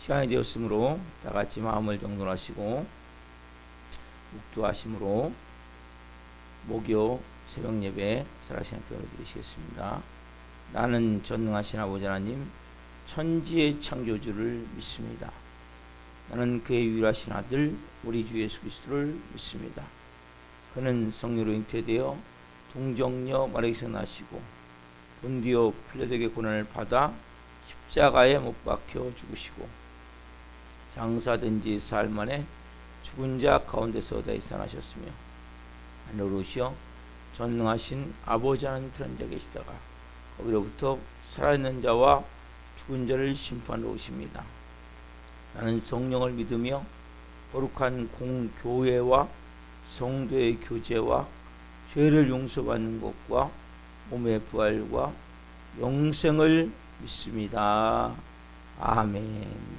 시간이 되었으므로 다 같이 마음을 정돈하시고 묵두하심으로 목요 새벽 예배 살아계신 하나님께 드리시겠습니다. 나는 전능하신 아버지 하나님 천지의 창조주를 믿습니다. 나는 그의 유일하신 아들 우리 주 예수 그리스도를 믿습니다. 그는 성령으로 잉태되어 동정녀 마리아에게서 나시고 본디오 필라토에게 고난을 받아 십자가에 못 박혀 죽으시고 장사된 지 사흘 만에 죽은 자 가운데서 다시 살아나셨으며 하늘로 오시어 전능하신 아버지 하나님 편한 자 계시다가 거기로부터 살아있는 자와 죽은 자를 심판하러 오십니다. 나는 성령을 믿으며 거룩한 공교회와 성도의 교제와 죄를 용서받는 것과 몸의 부활과 영생을 믿습니다. 아멘.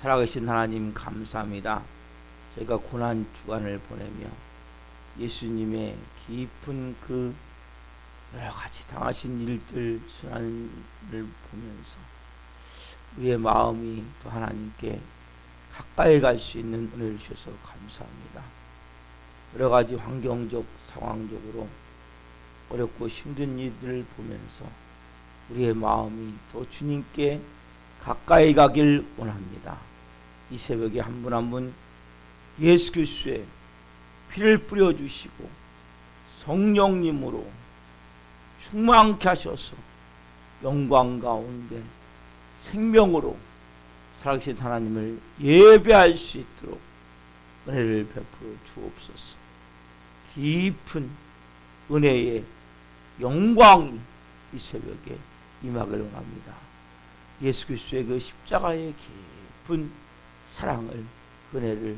살아계신 하나님 감사합니다. 저희가 고난 주간을 보내며 예수님의 깊은 그 여러 가지 당하신 일들 순환을 보면서 우리의 마음이 또 하나님께 가까이 갈 수 있는 은혜를 주셔서 감사합니다. 여러 가지 환경적 상황적으로 어렵고 힘든 일들을 보면서 우리의 마음이 또 주님께 가까이 가길 원합니다. 이 새벽에 한 분 한 분 예수 그리스도의 피를 뿌려주시고 성령님으로 충만케 하셔서 영광 가운데 생명으로 살아계신 하나님을 예배할 수 있도록 은혜를 베풀어 주옵소서. 깊은 은혜의 영광이 이 새벽에 임하길 원합니다. 예수 그리스도의 그 십자가의 깊은 사랑을, 은혜를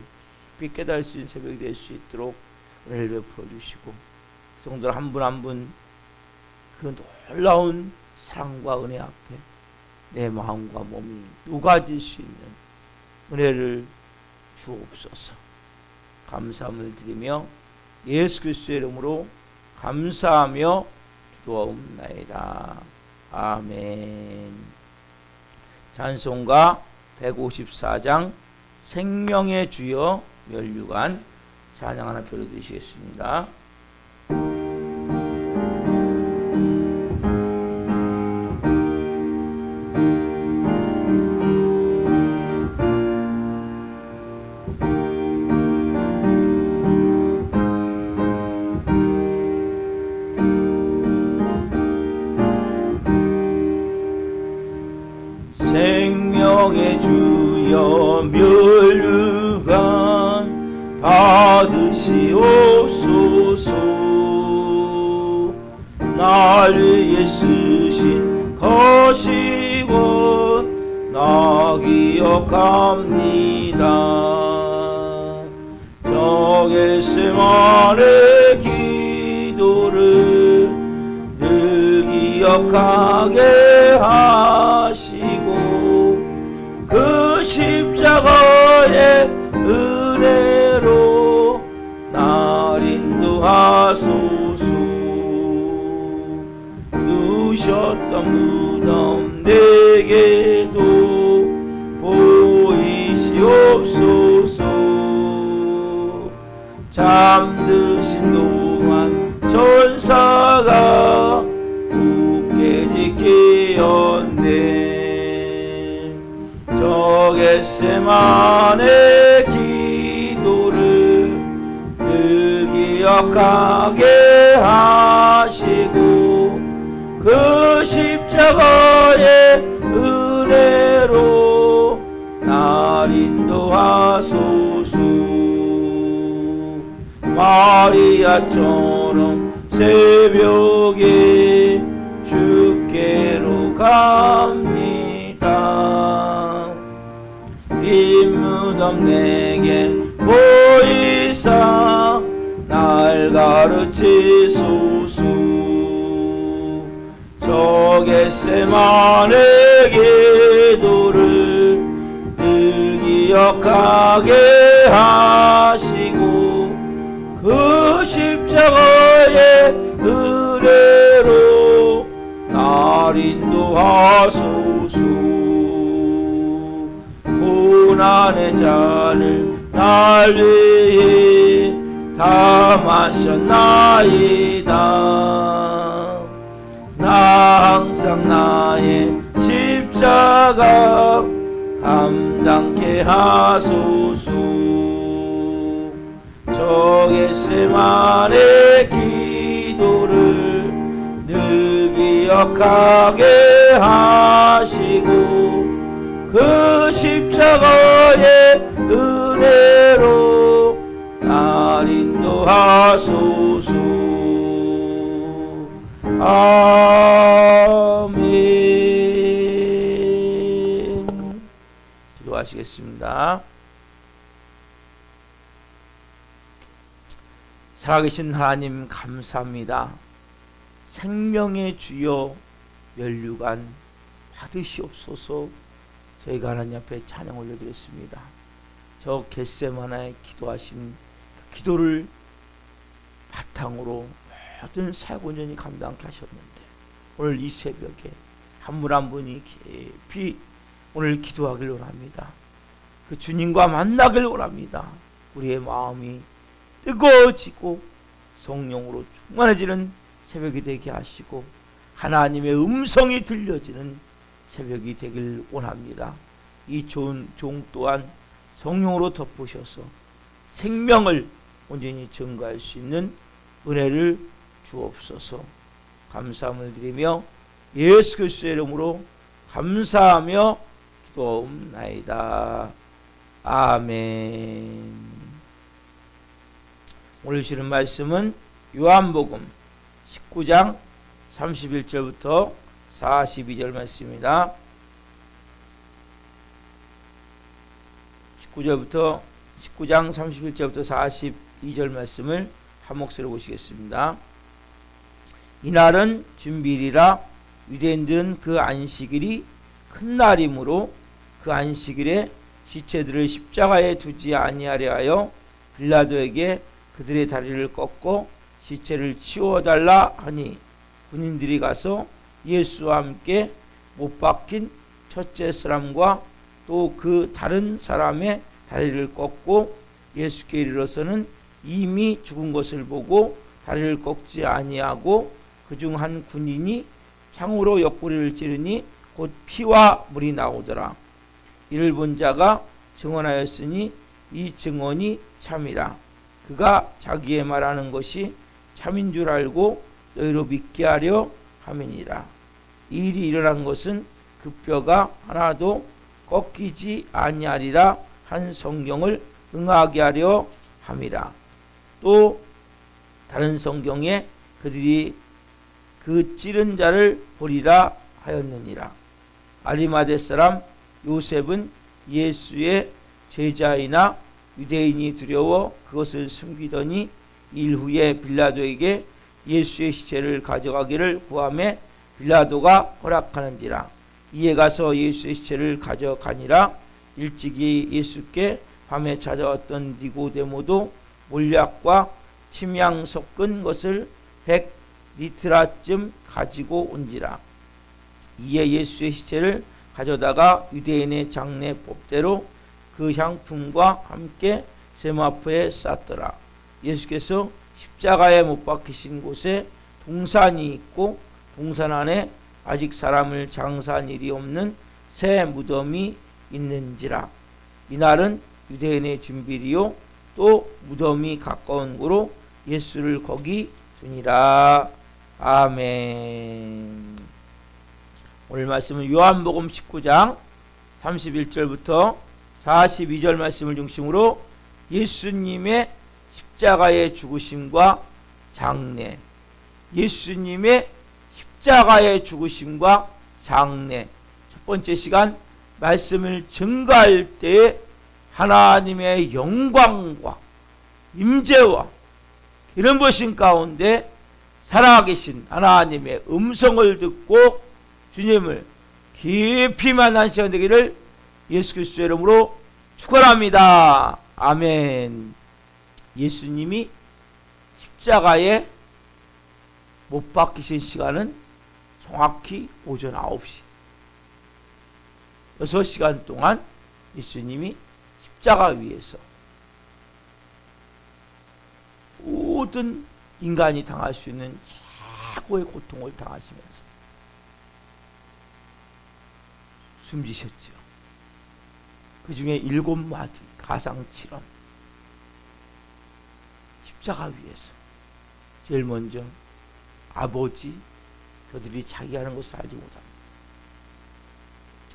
깊이 깨달을 수 있는 새벽이 될 수 있도록 은혜를 베풀어 주시고 성도들 한 분 한 분 그 놀라운 사랑과 은혜 앞에 내 마음과 몸이 녹아질 수 있는 은혜를 주옵소서. 감사함을 드리며 예수 그리스도의 이름으로 감사하며 기도하옵나이다. 아멘. 찬송가 154장 생명의 주여 멸류관 찬양 하나 불러드리시겠습니다. 생명의 주여 멸류관 받으시옵소서. 나를 위해 쓰신 것이고 나 기억합니다. 저 겟세마네 기도를 늘 기억하게 하시고 그 십자가의 은혜로 날 인도하소서. 누셨던 무덤 내게도 보이시옵소서. 잠드신 동안 천사가 굳게 지키었네. 저 겟세마네 기도를 늘 기억하게 하시고 그 십자가의 은혜로 날 인도하소서. 마리아처럼 새벽에 주께로 갑니다. 빈 무덤 내게 보이사 날 가르치소서. 저 겟세마네 기도를 늘 기억하게 하시고 그 십자가의 은혜로 날 인도하소서. 고난의 잔을 날 위해 다 마셨나이다. 나 항상 나의 십자가 감당케 하소서. 저 겟세마네 기도를 늘 기억하게 하시고 그 십자가의 은혜로 날 인도하소서. 아멘. 기도하시겠습니다. 살아계신 하나님 감사합니다. 생명의 주여 면류관 받으시옵소서. 저희가 하나님 앞에 찬양 올려드렸습니다. 저 겟세마나에 기도하신 그 기도를 바탕으로 모든 사역원전이 감당케 하셨는데 오늘 이 새벽에 한 분 한 분이 깊이 오늘 기도하길 원합니다. 그 주님과 만나길 원합니다. 우리의 마음이 뜨거워지고 성령으로 충만해지는 새벽이 되게 하시고 하나님의 음성이 들려지는 새벽이 되길 원합니다. 이 좋은 종 또한 성령으로 덮으셔서 생명을 온전히 증거할 수 있는 은혜를 주옵소서. 감사함을 드리며 예수 그리스도의 이름으로 감사하며 기도하옵나이다. 아멘. 오늘 주시는 말씀은 요한복음 19장 31절부터 42절 말씀입니다. 19장 31절부터 42절 말씀을 한 목소리로 보시겠습니다. 이날은 준비일이라 유대인들은 그 안식일이 큰 날이므로 그 안식일에 시체들을 십자가에 두지 아니하려 하여 빌라도에게 그들의 다리를 꺾고 시체를 치워달라 하니 군인들이 가서 예수와 함께 못 박힌 첫째 사람과 또 그 다른 사람의 다리를 꺾고 예수께 이르러서는 이미 죽은 것을 보고 다리를 꺾지 아니하고 그중 한 군인이 창으로 옆구리를 찌르니 곧 피와 물이 나오더라. 이를 본 자가 증언하였으니 이 증언이 참이라. 그가 자기의 말하는 것이 참인 줄 알고 너희로 믿게 하려 함이니라. 이 일이 일어난 것은 그 뼈가 하나도 꺾이지 아니하리라 한 성경을 응하게 하려 함이라. 또 다른 성경에 그들이 그 찌른 자를 보리라 하였느니라. 아리마대 사람 요셉은 예수의 제자이나 유대인이 두려워 그것을 숨기더니 일 후에 빌라도에게 예수의 시체를 가져가기를 구하매 빌라도가 허락하는지라. 이에 가서 예수의 시체를 가져가니라. 일찍이 예수께 밤에 찾아왔던 니고데모도 몰약과 침향 섞은 것을 100리트라쯤 가지고 온지라. 이에 예수의 시체를 가져다가 유대인의 장례 법대로 그 향품과 함께 세마포에 쌌더라. 예수께서 십자가에 못 박히신 곳에 동산이 있고 동산 안에 아직 사람을 장사한 일이 없는 새 무덤이 있는지라. 이날은 유대인의 준비리요 또 무덤이 가까운 고로 예수를 거기 두니라. 아멘. 오늘 말씀은 요한복음 19장 31절부터 42절 말씀을 중심으로 예수님의 십자가의 죽으심과 장례, 예수님의 십자가의 죽으심과 장례. 첫 번째 시간 말씀을 증거할 때에 하나님의 영광과 임재와 이런 보신 가운데 살아계신 하나님의 음성을 듣고 주님을 깊이 만난 시간 되기를 예수 그리스도의 이름으로 축원합니다. 아멘. 예수님이 십자가에 못 박히신 시간은 정확히 오전 9시. 6시간 동안 예수님이 십자가 위에서 모든 인간이 당할 수 있는 최고의 고통을 당하시면서 숨지셨죠. 그 중에 7마디 가상칠언, 십자가 위에서 제일 먼저 아버지, 저들이 자기 하는 것을 알지 못합니다.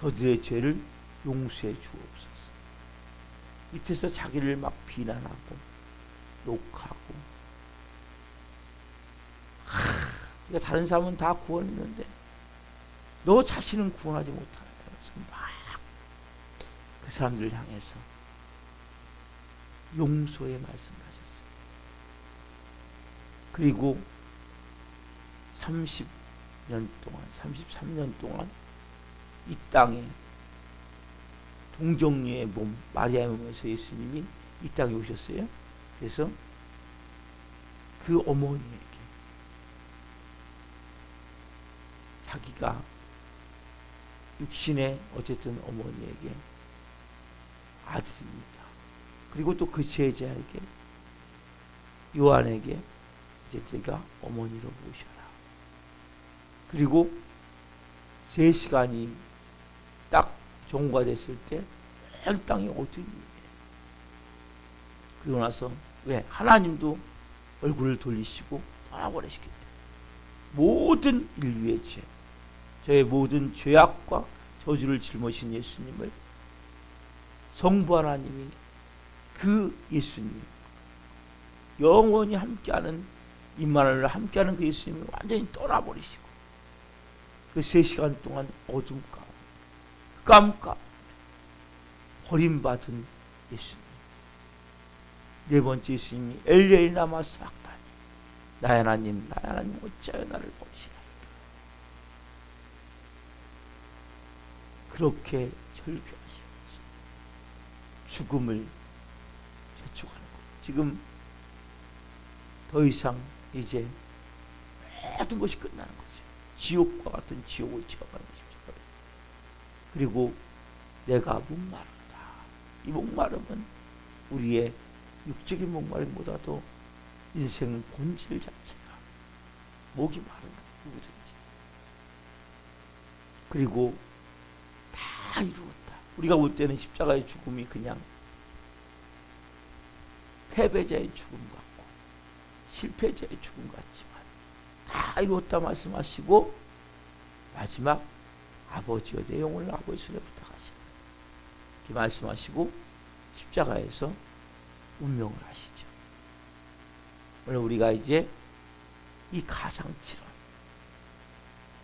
저들의 죄를 용서해 주옵소서. 밑에서 자기를 막 비난하고 욕하고, 그러니까 다른 사람은 다 구원했는데 너 자신은 구원하지 못하면서 막 그 사람들을 향해서 용서의 말씀을 하셨어요. 그리고 30년 동안, 33년 동안 이 땅에 동정녀의 몸, 마리아의 몸에서 예수님이 이 땅에 오셨어요. 그래서 그 어머니에게 자기가 육신의 어쨌든 어머니에게 아들입니다. 그리고 또 그 제자에게, 요한에게 이제 제가 어머니로 모셔라. 그리고 3시간이 딱 종과 됐을 때 온 땅이 어두운 일이에요. 그리고 나서 왜? 하나님도 얼굴을 돌리시고 떠나버리시기 때문에 모든 인류의 죄, 저의 모든 죄악과 저주를 짊어진 예수님을 성부 하나님이 그 예수님, 영원히 함께하는 임마누엘과 함께하는 그 예수님을 완전히 떠나버리시고 그 3시간 동안 어둠 가운데, 깜 가운데 버림받은 예수님. 네 번째 예수님이 엘리엘이 라마 사박다니, 나의 하나님, 나의 하나님 어찌하여 나를 버리시나이까. 그렇게 절규하시면서 죽음을 저촉하는 거예요. 지금 더 이상 이제 모든 것이 끝나는 거죠. 지옥과 같은 지옥을 지어가는 것입니다. 그리고 내가 목마르다. 이 목마름은 우리의 육적인 목마름보다도 인생 본질 자체가 목이 마른 누구든지. 그리고 다 이루었다. 우리가 볼 때는 십자가의 죽음이 그냥 패배자의 죽음 같고 실패자의 죽음 같지만 다 이루었다 말씀하시고 마지막 아버지여 내 영혼을 아버지 손에 부탁하시라 이렇게 말씀하시고 십자가에서 운명을 하시죠. 오늘 우리가 이제 이 가상칠언,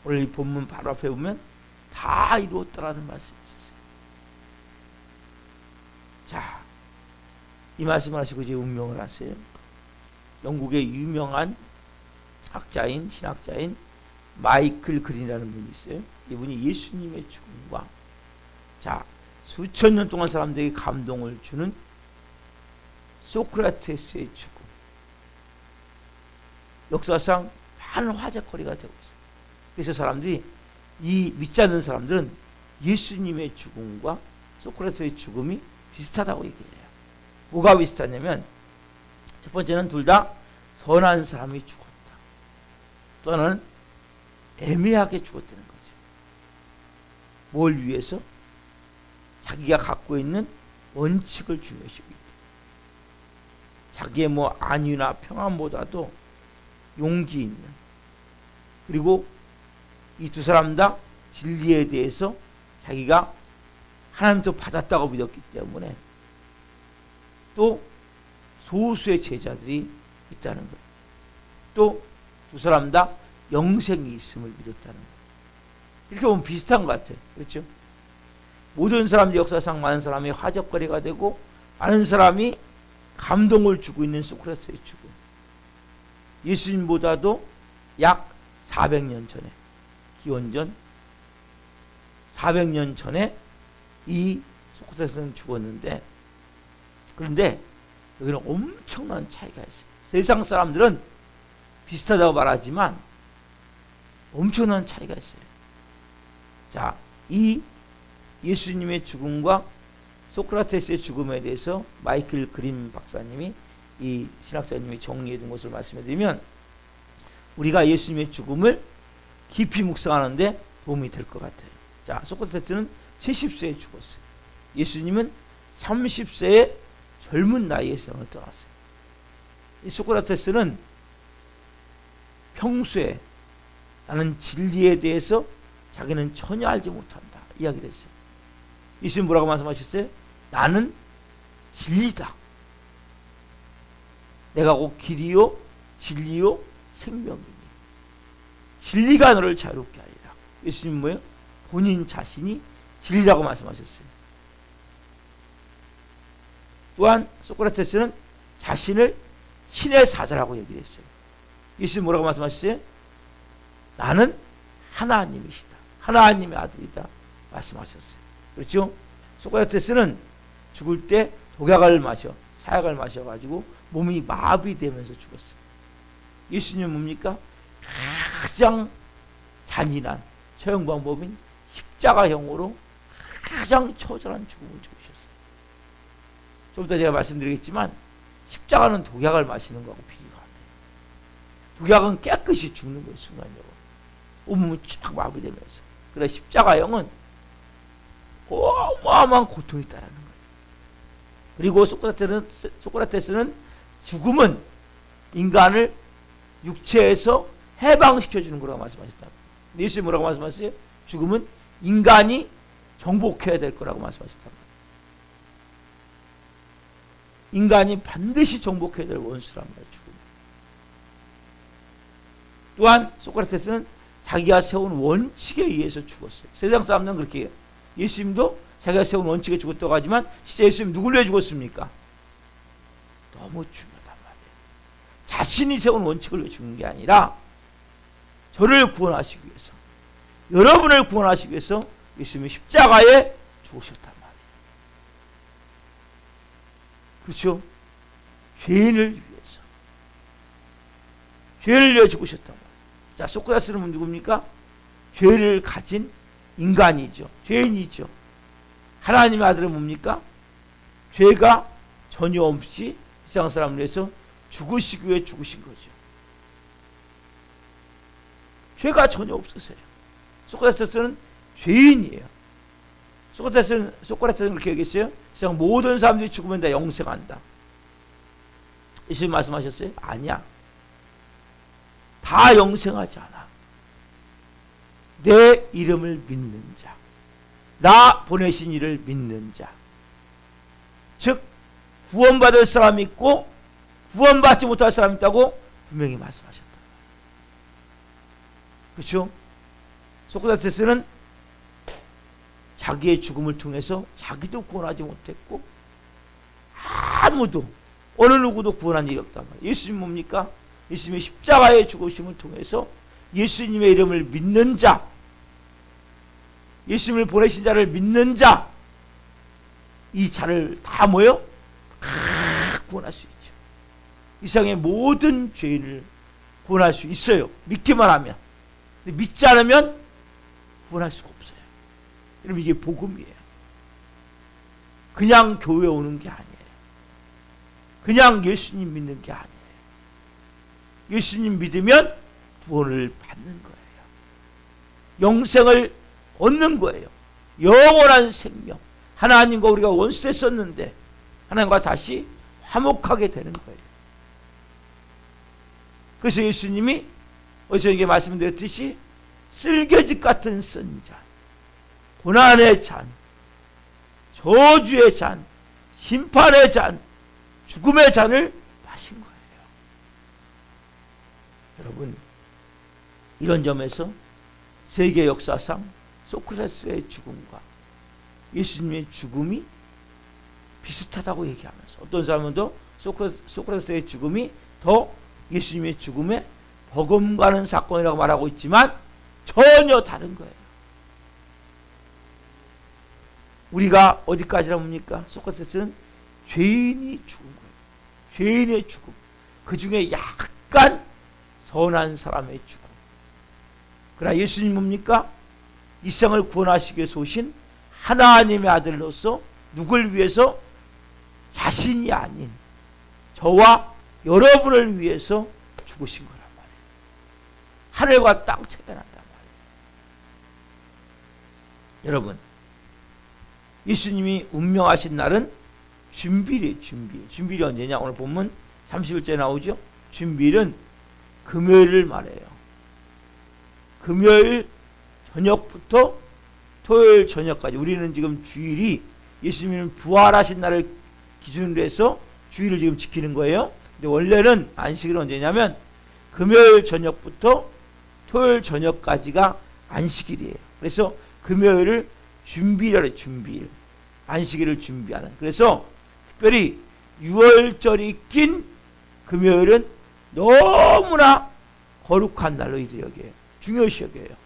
오늘 이 본문 바로 앞에 보면 다 이루었다라는 말씀이 있었어요. 자, 이 말씀을 하시고 이제 운명을 하세요. 영국의 유명한 학자인, 신학자인 마이클 그린이라는 분이 있어요. 이분이 예수님의 죽음과 자, 수천 년 동안 사람들에게 감동을 주는 소크라테스의 죽음, 역사상 많은 화제거리가 되고 있어요. 그래서 사람들이, 이 믿지 않는 사람들은 예수님의 죽음과 소크라테스의 죽음이 비슷하다고 얘기해요. 뭐가 비슷하냐면 첫 번째는 둘 다 선한 사람이 죽었다. 또 하나는 애매하게 죽었다는 거죠. 뭘 위해서? 자기가 갖고 있는 원칙을 중요시하고 있다. 자기의 뭐 안위나 평안보다도 용기 있는, 그리고 이 두 사람 다 진리에 대해서 자기가 하나님도 받았다고 믿었기 때문에 또 소수의 제자들이 있다는 거예요. 또 두 사람 다 영생이 있음을 믿었다는 거예요. 이렇게 보면 비슷한 것 같아요. 그렇죠? 모든 사람들, 역사상 많은 사람이 화제거리가 되고 많은 사람이 감동을 주고 있는 소크라테스의 죽음, 예수님보다도 약 400년 전에, 기원전 400년 전에 이 소크라테스는 죽었는데, 그런데 여기는 엄청난 차이가 있어요. 세상 사람들은 비슷하다고 말하지만 엄청난 차이가 있어요. 자, 이 예수님의 죽음과 소크라테스의 죽음에 대해서 마이클 그린 박사님이, 이 신학자님이 정리해 둔 것을 말씀해 드리면, 우리가 예수님의 죽음을 깊이 묵상하는데 도움이 될 것 같아요. 자, 소크라테스는 70세에 죽었어요. 예수님은 30세의 젊은 나이에 세상을 떠났어요. 이 소크라테스는 평소에 나는 진리에 대해서 자기는 전혀 알지 못한다 이야기를 했어요. 예수님 뭐라고 말씀하셨어요? 나는 진리다. 내가 곧 길이요 진리요 생명이니 진리가 너를 자유롭게 하리라. 예수님 뭐예요? 본인 자신이 진리라고 말씀하셨어요. 또한 소크라테스는 자신을 신의 사자라고 얘기를 했어요. 예수님 뭐라고 말씀하셨어요? 나는 하나님이시다. 하나님의 아들이다 말씀하셨어요. 그렇죠? 소크라테스는 죽을 때 독약을 마셔, 사약을 마셔가지고 몸이 마비되면서 죽었어요. 예수님은 뭡니까? 가장 잔인한 처형 방법인 십자가형으로 가장 처절한 죽음을 죽으셨어요. 좀 이따 제가 말씀드리겠지만 십자가는 독약을 마시는 거하고 비교가 안 돼요. 독약은 깨끗이 죽는 거예요. 순간적으로 온몸이 쫙 마비되면서. 그러나 십자가형은 어마어마한 고통이 따르는 거예요. 그리고 소크라테스는 죽음은 인간을 육체에서 해방시켜주는 거라고 말씀하셨다. 예수님 뭐라고 말씀하셨어요? 죽음은 인간이 정복해야 될 거라고 말씀하셨다. 인간이 반드시 정복해야 될 원수란 말이에요. 죽음. 또한 소크라테스는 자기가 세운 원칙에 의해서 죽었어요. 세상 사람들은 그렇게 해요. 예수님도 자기가 세운 원칙에 죽었다고 하지만 진짜 예수님 누굴 위해 죽었습니까? 너무 중요하단 말이에요. 자신이 세운 원칙을 위해 죽는 게 아니라 저를 구원하시기 위해서, 여러분을 구원하시기 위해서 예수님이 십자가에 죽으셨단 말이에요. 그렇죠? 죄인을 위해서, 죄를 위해 죽으셨단 말이에요. 자, 소크라테스는 누굽니까? 죄를 가진 인간이죠. 죄인이죠. 하나님의 아들은 뭡니까? 죄가 전혀 없이 세상 사람을 위해서 죽으시기 위해 죽으신 거죠. 죄가 전혀 없으세요. 소크라테스는 죄인이에요. 소크라테스는 그렇게 얘기했어요. 세상 모든 사람들이 죽으면 다 영생한다. 예수님 말씀하셨어요? 아니야. 다 영생하지 않아. 내 이름을 믿는 자, 나 보내신 이를 믿는 자, 즉 구원받을 사람이 있고 구원받지 못할 사람이 있다고 분명히 말씀하셨다. 그렇죠? 소크라테스는 자기의 죽음을 통해서 자기도 구원하지 못했고 아무도 어느 누구도 구원한 일이 없단 말이에요. 예수님 뭡니까? 예수님의 십자가의 죽으심을 통해서 예수님의 이름을 믿는 자, 예수님을 보내신 자를 믿는 자, 이 자를 다 모여 구원할 수 있죠. 이 세상의 모든 죄인을 구원할 수 있어요. 믿기만 하면. 근데 믿지 않으면 구원할 수가 없어요. 여러분, 이게 복음이에요. 그냥 교회 오는 게 아니에요. 그냥 예수님 믿는 게 아니에요. 예수님 믿으면 구원을 받는 거예요. 영생을 얻는 거예요. 영원한 생명. 하나님과 우리가 원수됐었는데 하나님과 다시 화목하게 되는 거예요. 그래서 예수님이 어디서 이게 말씀드렸듯이 쓸개짓 같은 쓴 잔, 고난의 잔, 저주의 잔, 심판의 잔, 죽음의 잔을 마신 거예요. 여러분, 이런 점에서 세계 역사상 소크라테스의 죽음과 예수님의 죽음이 비슷하다고 얘기하면서, 어떤 사람은 더 소크라테스의 죽음이 더 예수님의 죽음에 버금가는 사건이라고 말하고 있지만 전혀 다른 거예요. 우리가 어디까지나 뭡니까? 소크라테스는 죄인이 죽은 거예요. 죄인의 죽음. 그 중에 약간 선한 사람의 죽음. 그러나 예수님 뭡니까? 이 세상을 구원하시기 위해서 오신 하나님의 아들로서 누굴 위해서? 자신이 아닌 저와 여러분을 위해서 죽으신 거란 말이에요. 하늘과 땅 체결한단 말이에요. 여러분, 예수님이 운명하신 날은 준비일이에요. 준비일이 언제냐? 오늘 본문 31절에 나오죠. 준비일은 금요일을 말해요. 금요일 저녁부터 토요일 저녁까지. 우리는 지금 주일이 예수님은 부활하신 날을 기준으로 해서 주일을 지금 지키는 거예요. 근데 원래는 안식일은 언제냐면 금요일 저녁부터 토요일 저녁까지가 안식일이에요. 그래서 금요일을 준비일이라 해요. 준비일. 안식일을 준비하는. 그래서 특별히 6월절이 낀 금요일은 너무나 거룩한 날로 이들 여겨요. 중요시 여겨요.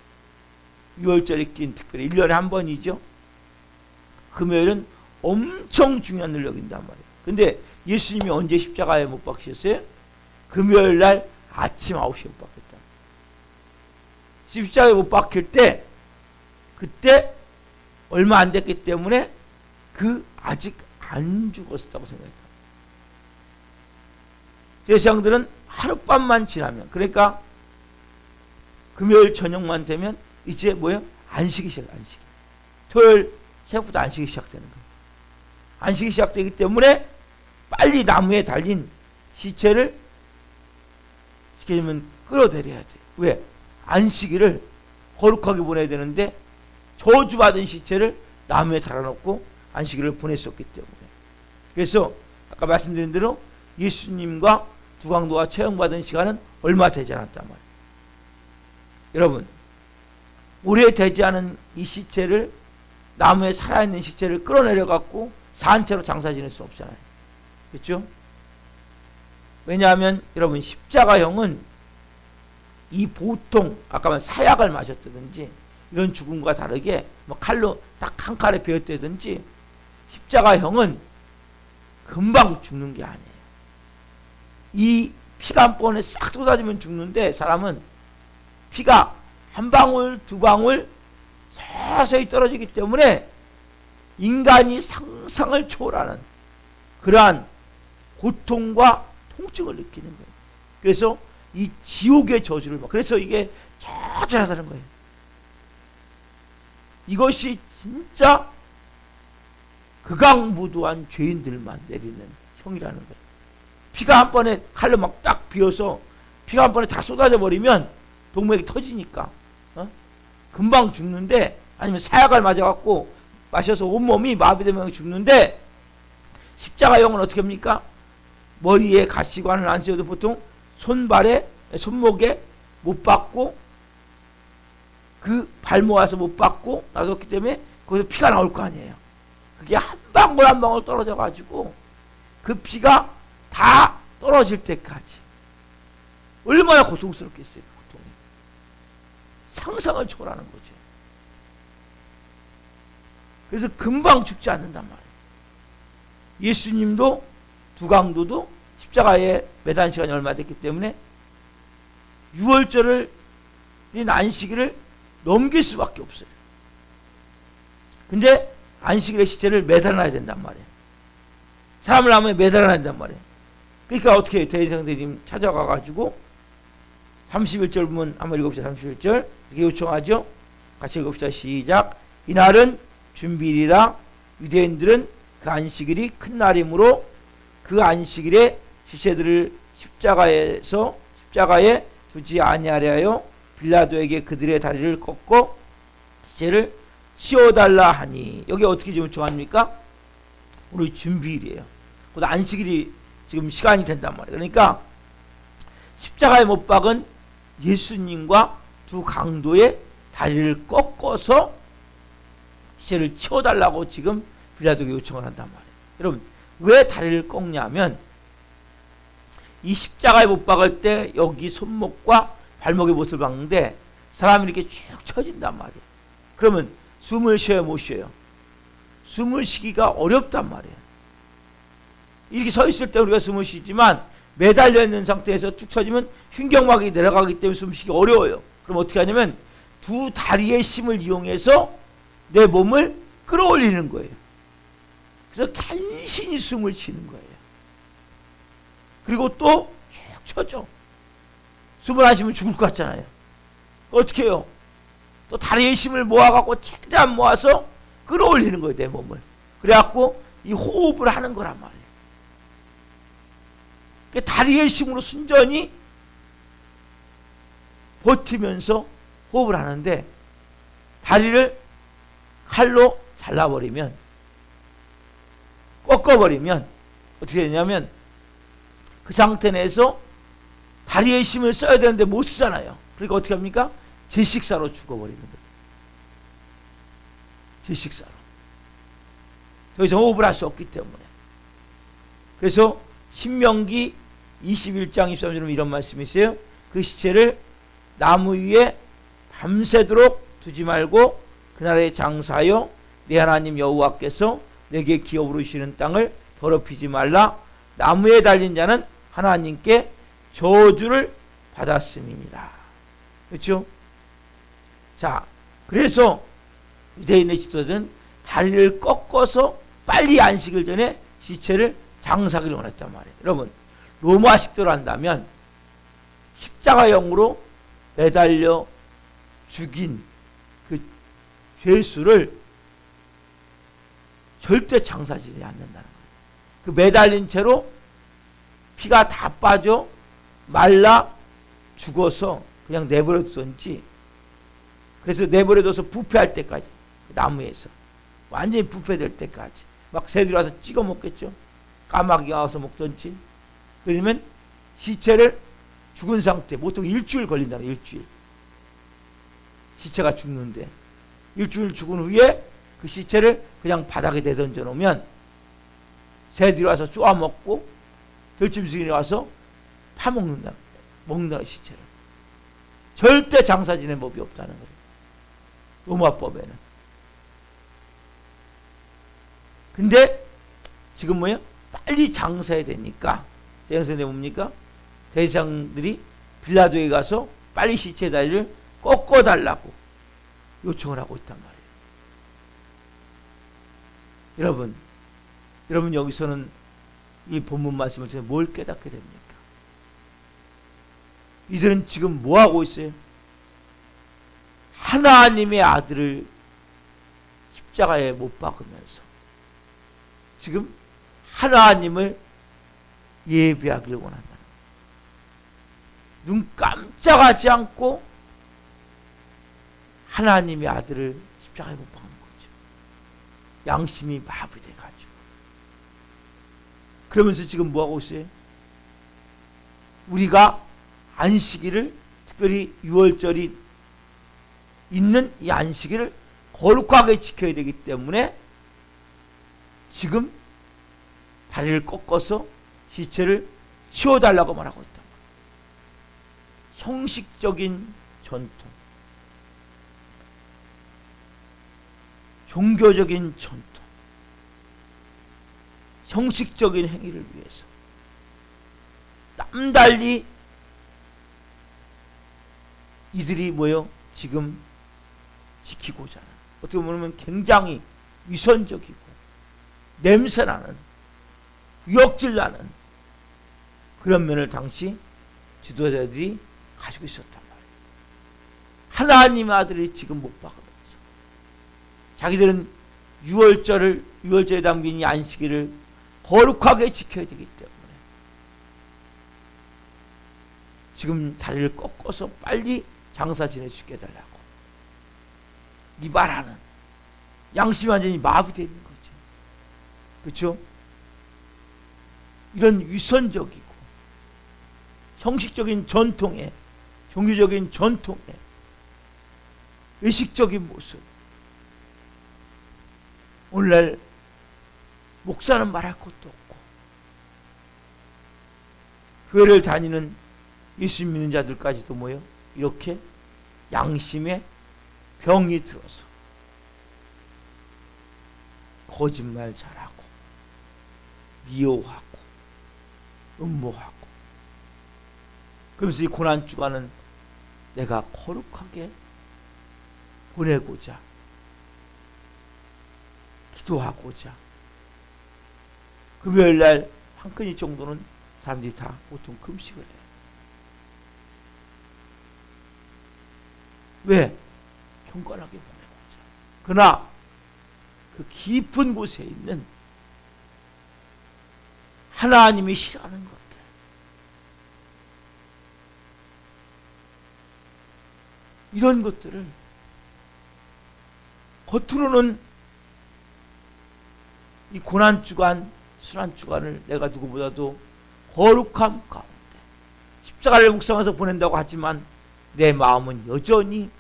6월절이 낀 특별히 1년에 한 번이죠. 금요일은 엄청 중요한 날 여긴단 말이에요. 근데 예수님이 언제 십자가에 못 박히셨어요? 금요일 날 아침 9시에 못 박혔다. 십자가에 못 박힐 때 그때 얼마 안 됐기 때문에 아직 안 죽었다고 생각했다. 제사장들은 하룻밤만 지나면, 그러니까 금요일 저녁만 되면 이제 뭐예요? 안식이 시작. 안식. 토요일 새벽부터 안식이 시작되는 거예요. 안식이 시작되기 때문에 빨리 나무에 달린 시체를 시키면 끌어내려야 돼. 왜? 안식일을 거룩하게 보내야 되는데 저주받은 시체를 나무에 달아놓고 안식일을 보냈었기 때문에. 그래서 아까 말씀드린 대로 예수님과 두강도가 처형받은 시간은 얼마 되지 않았단 말이에요. 여러분, 오래되지 않은 이 시체를, 나무에 살아있는 시체를 끌어내려갖고 산채로 장사 지낼 수 없잖아요. 그렇죠? 왜냐하면 여러분, 십자가형은 이 보통 아까 말 사약을 마셨다든지 이런 죽음과 다르게 뭐 칼로 딱 한 칼에 베었다든지 십자가형은 금방 죽는 게 아니에요. 이 피가 한 번에 싹 쏟아지면 죽는데 사람은 피가 한 방울 두 방울 서서히 떨어지기 때문에 인간이 상상을 초월하는 그러한 고통과 통증을 느끼는 거예요. 그래서 이 지옥의 저주를 그래서 이게 저주하다는 거예요. 이것이 진짜 극악무도한 죄인들만 내리는 형이라는 거예요. 피가 한 번에 칼로 막 딱 비어서 피가 한 번에 다 쏟아져 버리면 동맥이 터지니까 금방 죽는데, 아니면 사약을 맞아갖고 마셔서 온몸이 마비되면 죽는데, 십자가형은 어떻게 합니까? 머리에 가시관을 안 쓰여도 보통 손발에 손목에 못 박고 그 발 모아서 못 박고 놔뒀기 때문에 거기서 피가 나올 거 아니에요. 그게 한 방울 한 방울 떨어져 가지고 그 피가 다 떨어질 때까지 얼마나 고통스럽겠어요. 고통이 상상을 초월하는 거죠. 그래서 금방 죽지 않는단 말이에요. 예수님도 두강도도 십자가에 매단 시간이 얼마 됐기 때문에 6월절을 안식일을 넘길 수밖에 없어요. 근데 안식일의 시체를 매달아놔야 된단 말이에요. 사람을 나무에 매달아놔야 된단 말이에요. 그러니까 어떻게 해요? 대제사장들이 찾아가가지고 31절 보면 한번 읽어봅시다. 31절 이렇게 요청하죠. 같이 읽읍시다. 시작. 이날은 준비일이라 유대인들은 그 안식일이 큰 날이므로 그 안식일에 시체들을 십자가에 두지 아니하려 하여 빌라도에게 그들의 다리를 꺾고 시체를 치워달라 하니, 여기 어떻게 좀 요청합니까? 우리 준비일이에요. 곧 안식일이 지금 시간이 된단 말이에요. 그러니까 십자가에 못 박은 예수님과 두 강도의 다리를 꺾어서 시체를 치워달라고 지금 빌라도에게 요청을 한단 말이에요. 여러분, 왜 다리를 꺾냐면 이 십자가에 못 박을 때 여기 손목과 발목에 못을 박는데 사람이 이렇게 쭉 처진단 말이에요. 그러면 숨을 쉬어야 못 쉬어요. 숨을 쉬기가 어렵단 말이에요. 이렇게 서 있을 때 우리가 숨을 쉬지만 매달려 있는 상태에서 쭉 처지면 흉경막이 내려가기 때문에 숨 쉬기 어려워요. 그럼 어떻게 하냐면 두 다리의 힘을 이용해서 내 몸을 끌어올리는 거예요. 그래서 간신히 숨을 쉬는 거예요. 그리고 또 쭉 쳐죠. 숨을 안 쉬면 죽을 것 같잖아요. 어떻게 해요? 또 다리에 힘을 모아갖고 최대한 모아서 끌어올리는 거예요, 내 몸을. 그래갖고 이 호흡을 하는 거란 말이에요. 다리의 힘으로 순전히 버티면서 호흡을 하는데, 다리를 칼로 잘라버리면, 꺾어버리면 어떻게 되냐면 그 상태 내에서 다리의 힘을 써야 되는데 못 쓰잖아요. 그러니까 어떻게 합니까? 질식사로 죽어버리는 거예요. 질식사로. 더 이상 호흡을 할 수 없기 때문에. 그래서 신명기 21장 23절에 이런 말씀이 있어요. 그 시체를 나무 위에 밤새도록 두지 말고 그날에 장사하여 내 하나님 여호와께서 내게 기업으로 주시는 땅을 더럽히지 말라. 나무에 달린 자는 하나님께 저주를 받았음이니라. 그렇죠? 자, 그래서 유대인의 지도자들은 다리를 꺾어서 빨리 안식을 전에 시체를 장사하기를 원했단 말이에요. 여러분, 로마식대로 한다면 십자가형으로 매달려 죽인 그 죄수를 절대 장사지지 않는다는 거예요. 그 매달린 채로 피가 다 빠져 말라 죽어서 그냥 내버려두던지, 그래서 내버려둬서 부패할 때까지, 나무에서 완전히 부패될 때까지 막 새들이 와서 찍어 먹겠죠. 까마귀가 와서 먹던지. 그러면 시체를 죽은 상태, 보통 일주일 걸린다는, 일주일. 시체가 죽는데 일주일 죽은 후에 그 시체를 그냥 바닥에 내던져 놓으면 새들이 와서 쪼아 먹고 들짐승이 와서 파먹는다. 먹는다, 시체를. 절대 장사 지낼 법이 없다는 거예요, 로마법에는. 근데 지금 뭐예요? 빨리 장사해야 되니까 제영선에 뭡니까? 대제사장들이 빌라도에 가서 빨리 시체 다리를 꺾어달라고 요청을 하고 있단 말이에요. 여러분 여기서는 이 본문 말씀을 통해 뭘 깨닫게 됩니까? 이들은 지금 뭐 하고 있어요? 하나님의 아들을 십자가에 못 박으면서 지금 하나님을 예배하기를 원한다. 눈 깜짝하지 않고 하나님의 아들을 십자가에 못 박은 거죠. 양심이 마비돼가지고. 그러면서 지금 뭐 하고 있어요? 우리가 안식일을, 특별히 6월절이 있는 이 안식일을 거룩하게 지켜야 되기 때문에 지금 다리를 꺾어서 시체를 치워달라고 말하고 있다. 형식적인 전통, 종교적인 전통, 형식적인 행위를 위해서 남달리 이들이 뭐요? 지금 지키고자 하는, 어떻게 보면 굉장히 위선적이고 냄새나는, 유혹질나는 그런 면을 당시 지도자들이 가지고 있었단 말이에요. 하나님의 아들이 지금 못 박으면서 자기들은 6월절에 담긴 이 안식일을 거룩하게 지켜야 되기 때문에 지금 다리를 꺾어서 빨리 장사 지낼 수 있게 해달라고 이 말하는, 양심이 완전히 마비되어 있는 거죠. 그렇죠? 이런 위선적이고 형식적인 전통에, 종교적인 전통에 의식적인 모습, 오늘날 목사는 말할 것도 없고 교회를 다니는 예수 믿는 자들까지도 뭐요? 이렇게 양심에 병이 들어서 거짓말 잘하고 미워하고 음모하고, 그러면서 이 고난주간은 내가 거룩하게 보내고자, 기도하고자, 금요일날 한 끼니 정도는 사람들이 다 보통 금식을 해요. 왜? 경건하게 보내고자. 그러나 그 깊은 곳에 있는 하나님이 싫어하는 것들, 이런 것들을 겉으로는 이 고난주간, 순환주간을 내가 누구보다도 거룩함 가운데 십자가를 묵상해서 보낸다고 하지만 내 마음은 여전히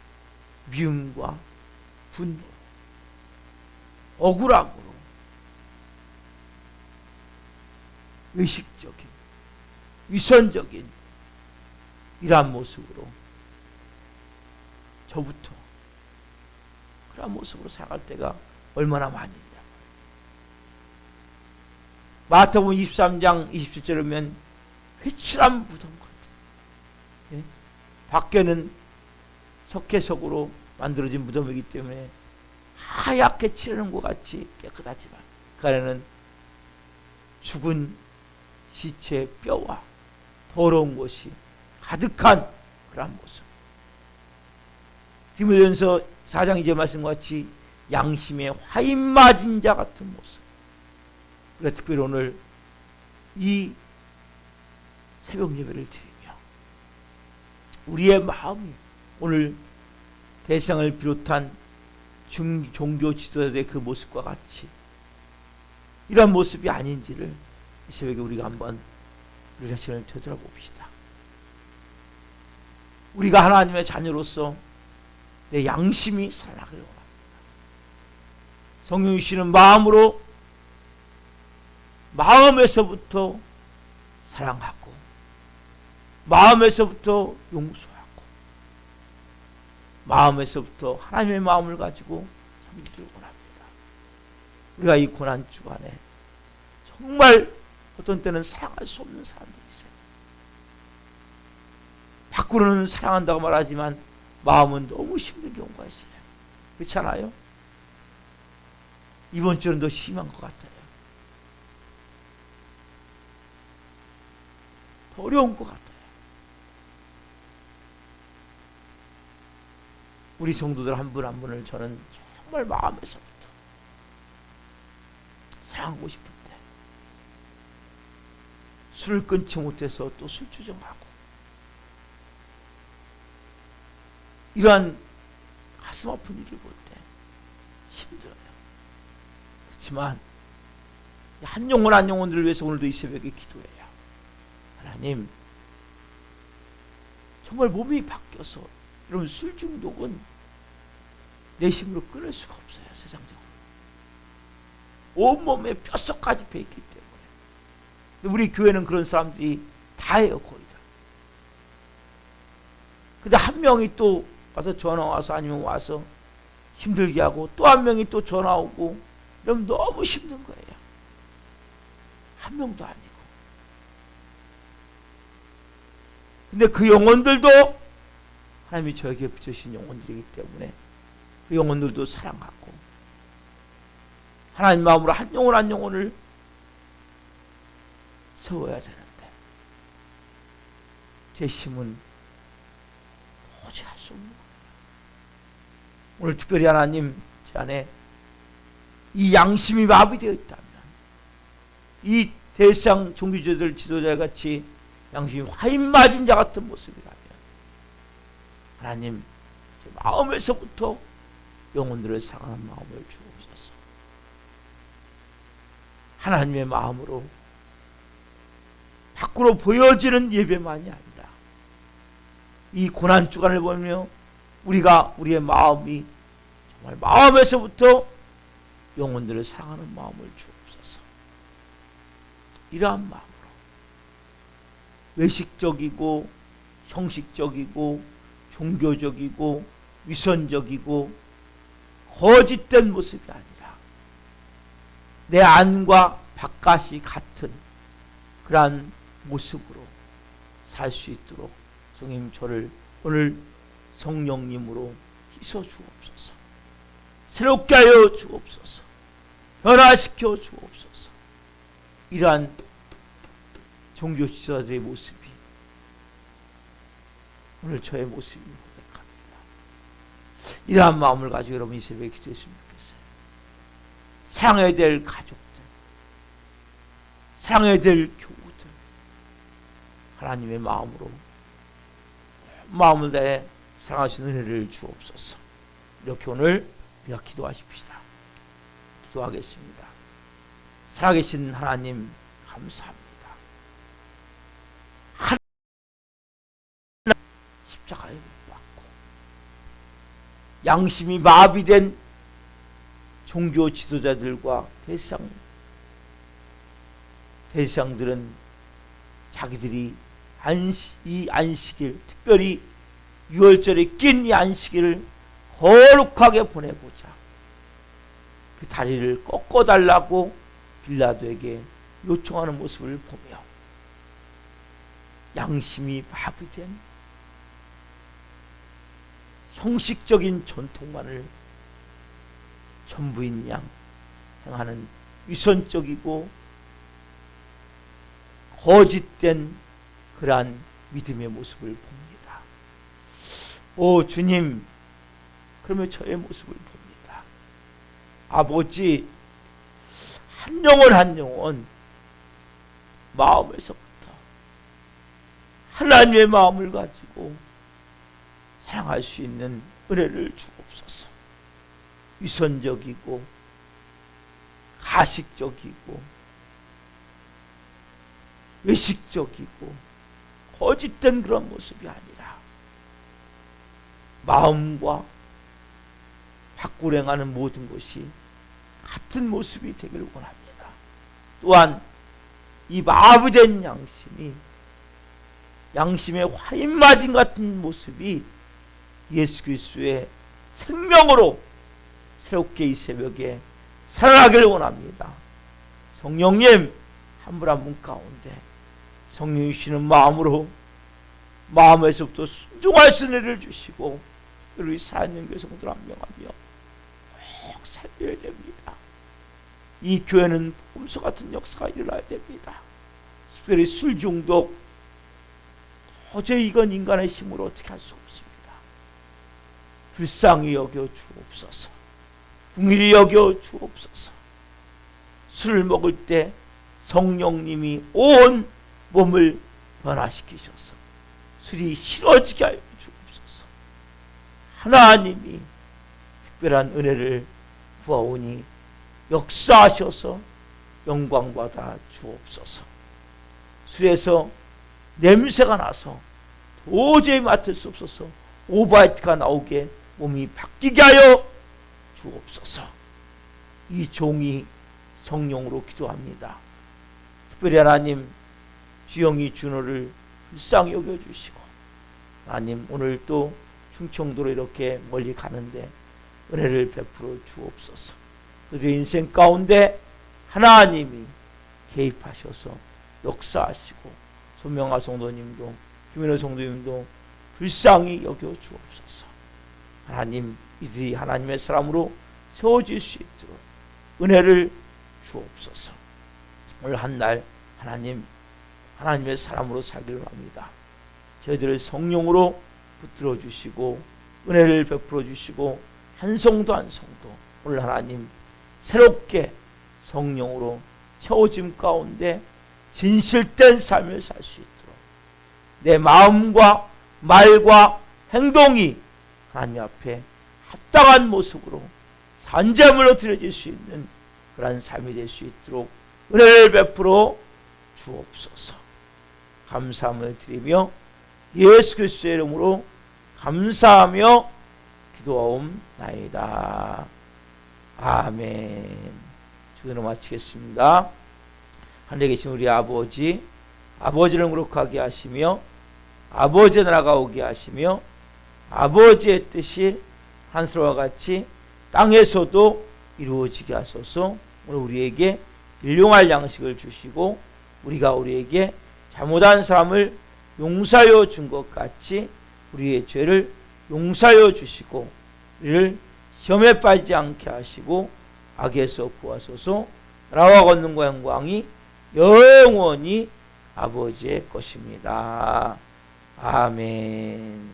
미움과 분노, 억울함으로 의식적인, 위선적인 이러한 모습으로 저부터 그런 모습으로 살아갈 때가 얼마나 많이 있냐. 마태복음 23장 27절에 보면 회칠한 무덤 같은, 예? 밖에는 석회석으로 만들어진 무덤이기 때문에 하얗게 칠하는 것 같이 깨끗하지만 그 안에는 죽은 시체의 뼈와 더러운 것이 가득한 그런 모습. 디모데전서 4장 2절 말씀과 같이 양심에 화인 맞은 자 같은 모습. 그래서 특별히 오늘 이 새벽 예배를 드리며 우리의 마음이 오늘 대상을 비롯한 종교 지도자들의 그 모습과 같이 이런 모습이 아닌지를 이 새벽에 우리가 한번 우리 자신을 되돌아봅시다. 우리가 하나님의 자녀로서 내 양심이 살아나기를 원합니다. 성령 주시는 마음으로 마음에서부터 사랑하고 마음에서부터 용서하고 마음에서부터 하나님의 마음을 가지고 섬기기를 원합니다. 우리가 이 고난 주간에 정말 어떤 때는 사랑할 수 없는 사람들이 있어요. 밖으로는 사랑한다고 말하지만 마음은 너무 힘든 경우가 있어요. 그렇지 않아요? 이번 주는 더 심한 것 같아요. 더 어려운 것 같아요. 우리 성도들 한 분 한 분을 저는 정말 마음에서부터 사랑하고 싶은데 술을 끊지 못해서 또 술주정하고 이러한 가슴 아픈 일을 볼 때 힘들어요. 그렇지만 한 영혼 한 영혼들을 위해서 오늘도 이 새벽에 기도해요. 하나님, 정말 몸이 바뀌어서 여러분 술 중독은 내 힘으로 끊을 수가 없어요. 세상적으로 온몸에 뼛속까지 배있기 때문에. 우리 교회는 그런 사람들이 다예요. 거의 다. 근데 한 명이 또 와서 전화 와서 아니면 와서 힘들게 하고 또 한 명이 또 전화 오고 이러면 너무 힘든 거예요. 한 명도 아니고. 근데 그 영혼들도 하나님이 저에게 붙여주신 영혼들이기 때문에 그 영혼들도 사랑하고 하나님 마음으로 한 영혼 한 영혼을 세워야 되는데 제 힘은 도저히 할 수 없는 거예요. 오늘 특별히 하나님 제 안에 이 양심이 마비되어 있다면 이 대상 종교자들 지도자같이 양심이 화인 맞은 자 같은 모습이라면 하나님 제 마음에서부터 영혼들을 사랑하는 마음을 주옵소서. 하나님의 마음으로 밖으로 보여지는 예배만이 아니라 이 고난주간을 보며 우리가 우리의 마음이 정말 마음에서부터 영혼들을 사랑하는 마음을 주옵소서. 이러한 마음으로 외식적이고 형식적이고 종교적이고 위선적이고 거짓된 모습이 아니라 내 안과 바깥이 같은 그러한 모습으로 살 수 있도록 성님 저를 오늘 성령님으로 씻어 주옵소서. 새롭게 하여 주옵소서. 변화시켜 주옵소서. 이러한 종교 지도자들의 모습이 오늘 저의 모습이 고백합니다. 이러한 마음을 가지고 여러분 이 새벽에 기도했으면 좋겠어요. 사랑해야 될 가족들, 사랑해야 될 교우들, 하나님의 마음으로 마음을 다해 사랑하시는 은혜를 주옵소서. 이렇게 오늘 우리가 기도하십시다. 기도하겠습니다. 살아계신 하나님 감사합니다. 십자가에 못 박고 양심이 마비된 종교 지도자들과 대상들은 자기들이 이 안식일, 특별히 6월절에 낀 이 안식일을 거룩하게 보내보자, 그 다리를 꺾어달라고 빌라도에게 요청하는 모습을 보며 양심이 마비된 형식적인 전통만을 전부인 양 행하는 위선적이고 거짓된 그러한 믿음의 모습을 봅니다. 오 주님, 그러면 저의 모습을 봅니다. 아버지, 한 영혼 마음에서부터 하나님의 마음을 가지고 사랑할 수 있는 은혜를 주옵소서. 위선적이고 가식적이고 외식적이고 거짓된 그런 모습이 아니라 마음과 밖으로 행하는 모든 것이 같은 모습이 되기를 원합니다. 또한 이 마비된 양심의 화인마진 같은 모습이 예수 그리스도의 생명으로 새롭게 이 새벽에 살아나기를 원합니다. 성령님, 한 분 한 분 가운데 성령이 주시는 마음으로 마음에서부터 순종할 수 있는 은혜를 주시고, 우리 사랑하는 성도들 한 명 한 명 꼭 살려야 됩니다. 이 교회는 봄소 같은 역사가 일어나야 됩니다. 특별히 술 중독, 도저히 이건 인간의 힘으로 어떻게 할 수 없습니다. 불쌍히 여겨 주옵소서. 긍휼히 여겨 주옵소서. 술을 먹을 때 성령님이 온 몸을 변화시키셔서 술이 싫어지게 하여 주옵소서. 하나님이 특별한 은혜를 부어오니 역사하셔서 영광받아 주옵소서. 술에서 냄새가 나서 도저히 맡을 수 없어서 오바이트가 나오게 몸이 바뀌게 하여 주옵소서. 이 종이 성령으로 기도합니다. 특별히 하나님, 주영이 준호를 불쌍히 여겨주시고, 하나님 오늘 또 충청도로 이렇게 멀리 가는데 은혜를 베풀어 주옵소서. 그들의 인생 가운데 하나님이 개입하셔서 역사하시고, 손명아 성도님도 김현우 성도님도 불쌍히 여겨 주옵소서. 하나님, 이들이 하나님의 사람으로 세워질 수 있도록 은혜를 주옵소서. 오늘 한 날 하나님의 사람으로 살기를 합니다. 저희들을 성령으로 붙들어 주시고 은혜를 베풀어 주시고, 한 성도 한 성도 오늘 하나님 새롭게 성령으로 채워짐 가운데 진실된 삶을 살 수 있도록 내 마음과 말과 행동이 하나님 앞에 합당한 모습으로 산재물로 드려질 수 있는 그러한 삶이 될 수 있도록 은혜를 베풀어 주옵소서. 감사함을 드리며 예수 그리스도의 이름으로 감사하며 기도하옵나이다. 아멘. 주기도 마치겠습니다. 하늘에 계신 우리 아버지, 아버지를 거룩하게 하시며 아버지의 나라가 오게 하시며 아버지의 뜻이 하늘과 같이 땅에서도 이루어지게 하소서. 오늘 우리에게 일용할 양식을 주시고, 우리가 우리에게 잘못한 사람을 용서하여 준 것 같이 우리의 죄를 용서하여 주시고, 우리를 시험에 빠지지 않게 하시고 악에서 구하소서. 나라와 권능과 영광이 영원히 아버지의 것입니다. 아멘.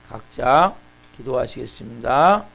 각자 기도하시겠습니다.